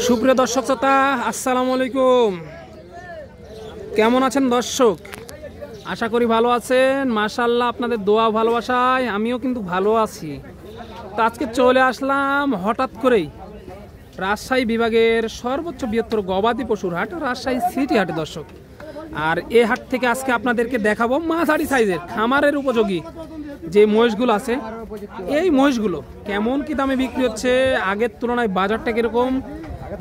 সুপ্রিয় দর্শক শ্রোতা, আসসালামু আলাইকুম। কেমন আছেন দর্শক? আশা করি ভালো আছেন। মাশাআল্লাহ, আপনাদের দোয়া ভালোবাসায় আমিও কিন্তু ভালো আছি। তো আজকে চলে আসলাম হঠাৎ করেই রাজশাহী বিভাগের সর্বোচ্চ বৃহত্তর গবাদি পশুর হাট, রাজশাহী সিটি হাটে দর্শক। আর এই হাট থেকে আজকে আপনাদেরকে দেখাবো মাঝারি সাইজের খামারের উপযোগী যে মহিষগুলো আছে, এই মহিষগুলো কেমন কি দামে বিক্রি হচ্ছে, আগের তুলনায় বাজারটা কিরকম,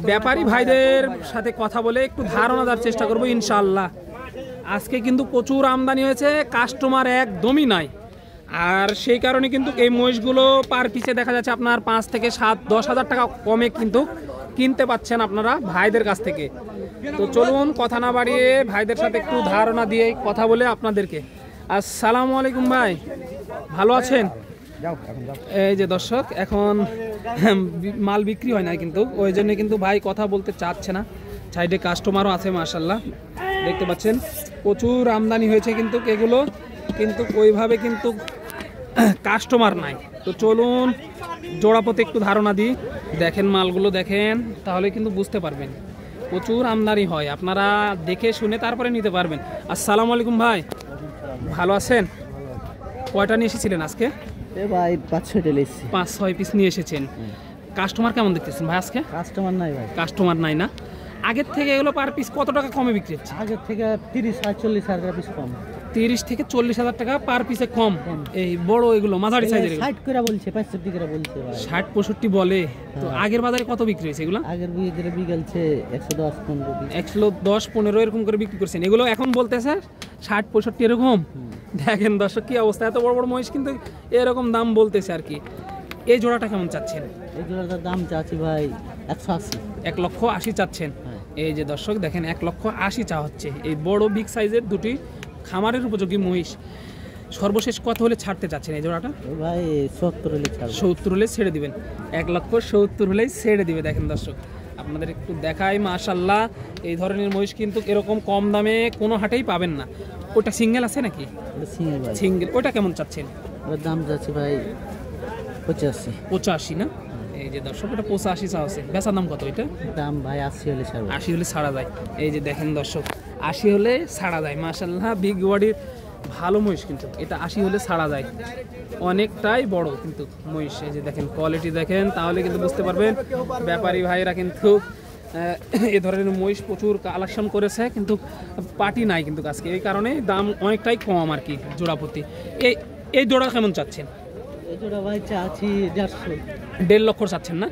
ব্যাপারী ভাইদের সাথে কথা বলে একটু ধারণা দেওয়ার চেষ্টা করবো ইনশাআল্লাহ। আজকে কিন্তু প্রচুর আমদানি হয়েছে, কাস্টমার একদমই নাই। আর সেই কারণে কিন্তু এই মহিষগুলো পার পিছে দেখা যাচ্ছে আপনার 5 থেকে 7-10 হাজার টাকা কমে কিন্তু কিনতে পাচ্ছেন আপনারা ভাইদের কাছ থেকে। তো চলুন কথা না বাড়িয়ে ভাইদের সাথে একটু ধারণা দিয়ে কথা বলে আপনাদেরকে। আসসালামু আলাইকুম ভাই, ভালো আছেন? এই যে দর্শক, এখন মাল বিক্রি হয় না কিন্তু, ওই জন্য কিন্তু ভাই কথা বলতে চাচ্ছে না। সাইডে কাস্টমারও আছে মাশাআল্লাহ, দেখতে পাচ্ছেন প্রচুর আমদানি হয়েছে কিন্তু এগুলো কিন্তু ওইভাবে কিন্তু কাস্টমার নাই। তো চলুন জোড়াপতি একটু ধারণা দিই। দেখেন মালগুলো দেখেন, তাহলে কিন্তু বুঝতে পারবেন প্রচুর আমদানি হয়, আপনারা দেখে শুনে তারপরে নিতে পারবেন। আসসালামু আলাইকুম ভাই, ভালো আছেন? কয়টা নিয়ে এসেছিলেন আজকে? ভাই 5-6 পিস নিয়ে এসেছেন। কাস্টমার কেমন দেখতেছেন ভাই আজকে? কাস্টমার নাই ভাই, কাস্টমার নাই না? আগের থেকে এগুলো পার পিস কত টাকা কমে বিক্রি হচ্ছে? আগের থেকে 30-40 হাজার পিস কম। 30 থেকে 40 হাজার টাকা পার পিসে কম। এই বড় এগুলো মাঝারি সাইজের 60 করে বলছে, 65 করে বলছে ভাই। 60-65 বলে। তো আগের বাজারে কত বিক্রি হয়েছে এগুলো? আগের বাজারে বিকেলছে 110-15 110-15 এরকম করে বিক্রি করছেন। এগুলো এখন বলতেছে 60-65 এরকম। দেখেন দর্শক কি অবস্থা, এত বড় বড় মহিষ কিন্তু এরকম দাম বলতেছে আর কি। এই জোড়াটা কেমন চাচ্ছেন? এই জোড়াটার দাম চাচ্ছি ভাই 180। 1,80,000 চাচ্ছেন। এই যে দর্শক দেখেন 1,80,000 চা হচ্ছে। এই বড় বিগ সাইজের দুটি খামারের উপযোগী মহিষ সর্বশেষ কত হলে ছাড়তে চাচ্ছেন এই জোড়াটা? ভাই 70 হলে ছাড়ব। 70 হলে ছেড়ে দিবেন। 1,70,000 হলেই ছেড়ে দিবে। দেখেন দর্শক, আপনাদের একটু দেখাই মাশাআল্লাহ, এই ধরনের মহিষ কিন্তু এরকম কম দামে কোনো হাটেই পাবেন না। ওটা সিঙ্গেল আছে নাকি? সিঙ্গেল। ওটা কেমন চাচ্ছেন? ওর দাম যাচ্ছে ভাই 85 না? এই যে দর্শক, এটা 85 চা আছে। বেচার দাম কত এটা? দাম ভাই 80 হলে ছাড়ব। 80 হলে ছাড়া যায়। এই যে দেখেন দর্শক, 80 হলে ছাড়া যায়। মাশাআল্লাহ, বিগ বডির ভালো মহিষ কিন্তু এটা 80 হলে ছাড়া যায়। অনেকটাই বড় কিন্তু মহিষ। এই যে দেখেন কোয়ালিটি দেখেন, তাহলে কিন্তু বুঝতে পারবেন ব্যাপারী ভাইরা কিন্তু এ ধরনের মহিষ প্রচুর কালেকশন করেছে, কিন্তু পার্টি নাই কিন্তু আজকে, এই কারণে দাম অনেকটাই কম আর কি জোড়াপতি। এই জোড়া কেমন চাচ্ছেন? এই জোড়া ভাই চাচ্ছি 1.5 লক্ষ চাচ্ছেন না?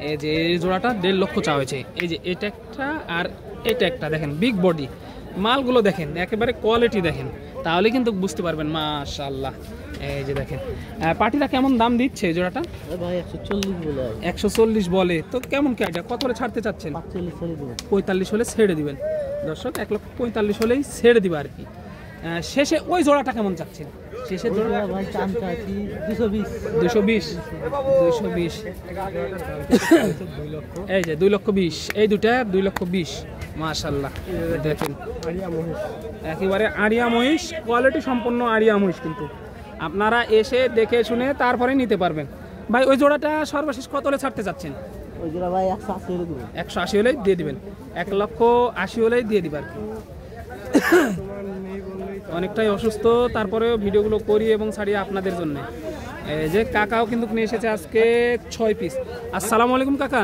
এই যে এই জোড়াটা 1.5 লক্ষ চা হয়েছে। এই যে এটা একটা আর এটা একটা, দেখেন বিগ বডি মালগুলো দেখেন, একেবারে কোয়ালিটি দেখেন, তাহলে কিন্তু বুঝতে পারবেন মাশাআল্লাহ। এই যে দেখেন পার্টিরা কেমন দাম দিচ্ছে এই জোড়াটা? ভাই 140 বলে। 140 বলে। তো কেমন কি এটা কত হলে ছাড়তে চাচ্ছেন? 45 হলে ছেড়ে দিবেন দর্শক। 1,45,000 হলেই ছেড়ে দিবে আর কি। শেষে ওই জোড়াটা কেমন চাচ্ছেন? শেষে জোড়া ভাই দাম চাচ্ছি 220। এই যে 2,20,000, এই দুটা 2,20,000 মাশাআল্লাহ। দেখেন একেবারে আড়িয়া মহিষ, কোয়ালিটি সম্পন্ন আড়িয়া মহিষ, কিন্তু আপনারা এসে দেখে শুনে তারপরে নিতে পারবেন। ভাই ওই জোড়াটা সর্বশেষ কত হলে ছাড়তে চাচ্ছেন? ওই জোড়া ভাই 180 হলে দেব। 180 হলেই দিয়ে দিবেন। 1,80,000 হলেই দিয়ে দিবেন আর কি। অনেকটাই অসুস্থ, তারপরেও ভিডিওগুলো করি এবং ছাড়িয়ে আপনাদের জন্য। এই যে কাকাও কিন্তু নিয়ে এসেছে আজকে 6 পিস। আসসালামু আলাইকুম কাকা,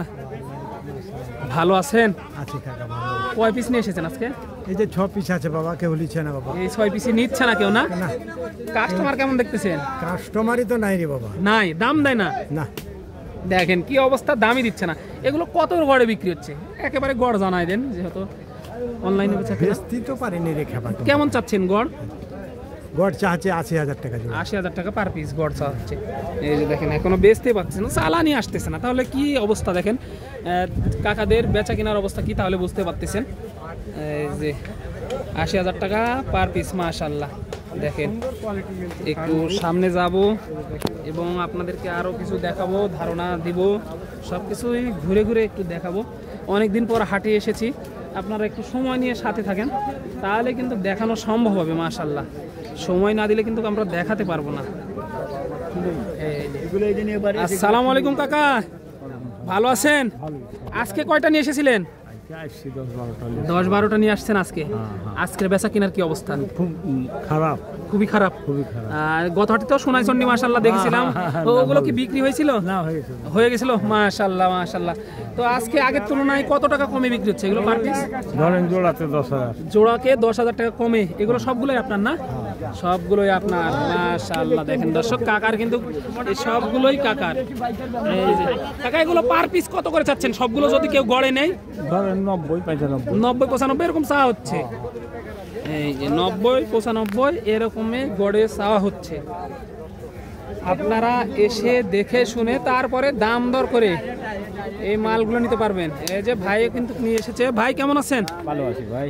ভালো আছেন? আছি কাকা, ভালো। কয় পিস নিয়ে এসেছেন আজকে? এই যে 6 পিস আছে বাবা, কেউ নিচ্ছে না বাবা। এই 6 পিসই নিচ্ছে না কেউ? না। কাস্টমার কেমন দেখতেছেন? কাস্টমারই তো নাই রে বাবা। নাই, দাম দেয় না। না, দেখেন কি অবস্থা, দামই দিচ্ছে না। এগুলো কত গড়ে বিক্রি হচ্ছে একেবারে গড় জানাই দেন, যেহেতু অনলাইনে বেচতে তো পারিনি রে খাবার। কেমন চাচ্ছেন গড়? গড় চাচ্ছে 80,000 টাকা। 80,000 টাকা পার পিস গড় চাচ্ছে। এই যে দেখেন এখনো বেচতে পারছেন না, চালানি আসতেছে না, তাহলে কি অবস্থা দেখেন কাকাদের বেচা কেনার অবস্থা কি, তাহলে বুঝতে পারতেছেন। এই যে 80,000 টাকা পার পিস মাশাআল্লাহ। দেখেন একটু সামনে যাব এবং আপনাদেরকে আরও কিছু দেখাবো, ধারণা দিব, সব কিছুই ঘুরে ঘুরে একটু দেখাবো। অনেকদিন পর হাটে এসেছি, আপনারা একটু সময় নিয়ে সাথে থাকেন, তাহলে কিন্তু দেখানো সম্ভব হবে মাশাআল্লাহ। সময় না দিলে কিন্তু আমরা দেখাতে পারবো না। আসসালামু আলাইকুম কাকা, ভালো আছেন? আজকে কয়টা নিয়ে এসেছিলেন? 10-12টা নিয়ে আসছেন আজকে। আজকের বেচা কেনার কি অবস্থা? খারাপ, খুবই খারাপ। গত হাটেও সোনাইচন্ডী মাশাআল্লাহ দেখেছিলাম, তো ওগুলো কি বিক্রি হয়েছিল? না হয়ে গেছিল। মাশাআল্লাহ মাশাআল্লাহ। তো আজকে আগের তুলনায় কত টাকা কমে বিক্রি হচ্ছে এগুলো পার পিস? ধরেন জোড়াতে 10,000। জোড়াকে 10,000 টাকা কমে। এগুলো সবগুলোই আপনার না? সবগুলোই আপনার। মাশাআল্লাহ দেখেন দর্শক, কাকার কিন্তু এই সবগুলোই কাকার। এই যে কাকা, এগুলো পার পিস কত করে চাচ্ছেন সবগুলো যদি কেউ গড়ে নেয়? ধরেন 90-95। 90-95 এরকম চাওয়া হচ্ছে। এই যে 90-95 এরকমই গড়ে চাওয়া হচ্ছে। আপনারা এসে দেখে শুনে তারপরে দাম দর করে এই মালগুলো নিতে পারবেন। এই যে ভাই কিন্তু নিয়ে এসেছে। ভাই কেমন আছেন? ভালো আছি ভাই।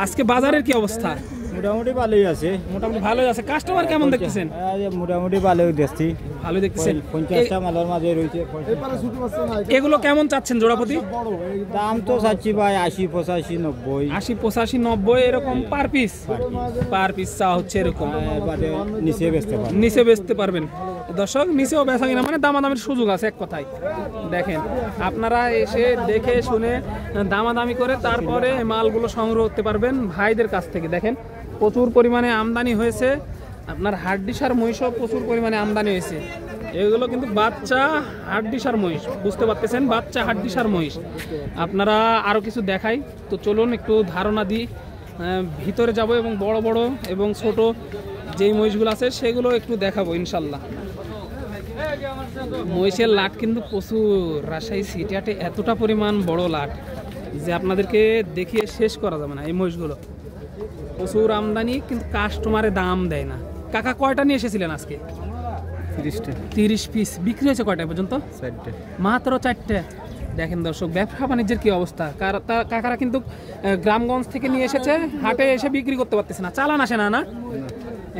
আজকে বাজারের কি অবস্থা? মোটামুটি ভালোই আছে। মোটামুটি ভালোই আছে। কাস্টমার কেমন দেখতেছেন? মোটামুটি ভালোই দেখছি। ভালো দেখতেছেন। 50টা মালের মাঝে রয়েছে। এগুলো কেমন চাচ্ছেন জোড়াপতি? দাম তো চাচ্ছি ভাই 80-85-90। 80-85-90 এরকম পার পিস। পার পিস চাওয়া হচ্ছে এরকম। নিচে বেচতে পারবো। নিচে বেচতে পারবেন দর্শক, নিচেও বেচা কিনা মানে দামাদামির সুযোগ আছে এক কথায়। দেখেন আপনারা এসে দেখে শুনে দামাদামি করে তারপরে মালগুলো সংগ্রহ করতে পারবেন ভাইদের কাছ থেকে। দেখেন প্রচুর পরিমাণে আমদানি হয়েছে। আপনার হাড্ডিসার মহিষও প্রচুর পরিমাণে আমদানি হয়েছে। এগুলো কিন্তু বাচ্চা হাড্ডিসার মহিষ, বুঝতে পারতেছেন, বাচ্চা হাড্ডিসার মহিষ। আপনারা আরও কিছু দেখাই তো, চলুন একটু ধারণা দিই। ভিতরে যাব এবং বড় বড় এবং ছোট যেই মহিষগুলো আছে সেগুলো একটু দেখাবো ইনশাল্লাহ। মহিষের লাট কিন্তু প্রচুর। রাজশাহী সিটি হাটে এতটা পরিমাণ বড় লাট যে আপনাদেরকে দেখিয়ে শেষ করা যাবে না। এই মহিষগুলো প্রচুর আমদানি, কিন্তু কাস্টমারে দাম দেয় না। কাকা কয়টা নিয়ে এসেছিলেন আজকে? 30 পিস। বিক্রি হয়েছে কয়টা পর্যন্ত? 4টে। মাত্র 4টে। দেখেন দর্শক, ব্যবসা বাণিজ্যের কি অবস্থা। কাকারা কিন্তু গ্রামগঞ্জ থেকে নিয়ে এসেছে, হাটে এসে বিক্রি করতে পারতেছে না, চালান আসে না।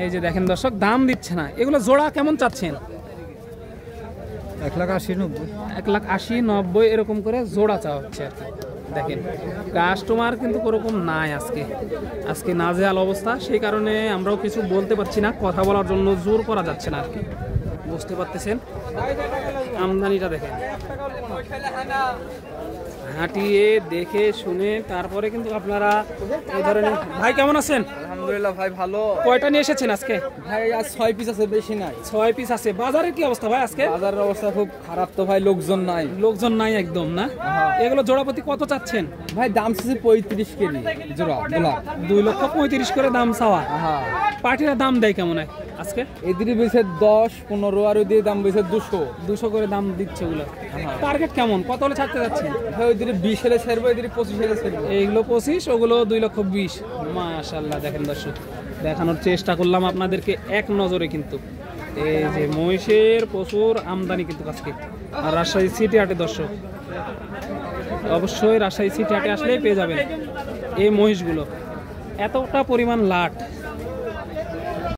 এই যে দেখেন দর্শক, দাম দিচ্ছে না। এগুলো জোড়া কেমন চাচ্ছেন? 1,80,90। 1,80,90 এরকম করে জোড়া চাওয়া হচ্ছে আর কি। দেখেন কাস্টমার কিন্তু ওরকম নাই আজকে নাজেহাল অবস্থা। সেই কারণে আমরাও কিছু বলতে পারছি না, কথা বলার জন্য জোর করা যাচ্ছে না আর কি। বুঝতে পারতেছেন আমদানিটা দেখেন। হাঁটিয়ে দেখে শুনে তারপরে কিন্তু আপনারা এই ধরনের। ভাই কেমন আছেন? আলহামদুলিল্লাহ ভাই ভালো। কয়টা নিয়ে এসেছেন আজকে? ভাই আজ 6 পিস আছে, বেশি নাই। 6 পিস আছে। বাজারের কি অবস্থা ভাই আজকে? বাজারের অবস্থা খুব খারাপ তো ভাই, লোকজন নাই। লোকজন নাই একদম না? এগুলো জোড়াপতি কত চাচ্ছেন? ভাই দাম চাচ্ছে 35 কেজি জোড়া গোলা। 2,35,000 করে দাম চাওয়া। হ্যাঁ। পার্টিরা দাম দেয় কেমন আজকে? এদিকে বেছে 10-15 আর ওইদিকে দাম বেছে 200 করে দাম দিচ্ছে ওগুলো। টার্গেট কেমন, কত হলে ছাড়তে যাচ্ছেন? ভাই ওইদিকে 20 হলে ছাড়বো, এদিকে 25 হলে ছাড়বো। এইগুলো 25, ওগুলো 2,20,000। মাশাআল্লাহ দেখেন দর্শক, দেখানোর চেষ্টা করলাম আপনাদেরকে এক নজরে। কিন্তু এই যে মহিষের প্রচুর আমদানি কিন্তু আজকে। আর রাজশাহী সিটি হাটে দর্শক, অবশ্যই রাজশাহী সিটি হাটে আসলেই পেয়ে যাবেন এই মহিষগুলো। এতটা পরিমাণ লাট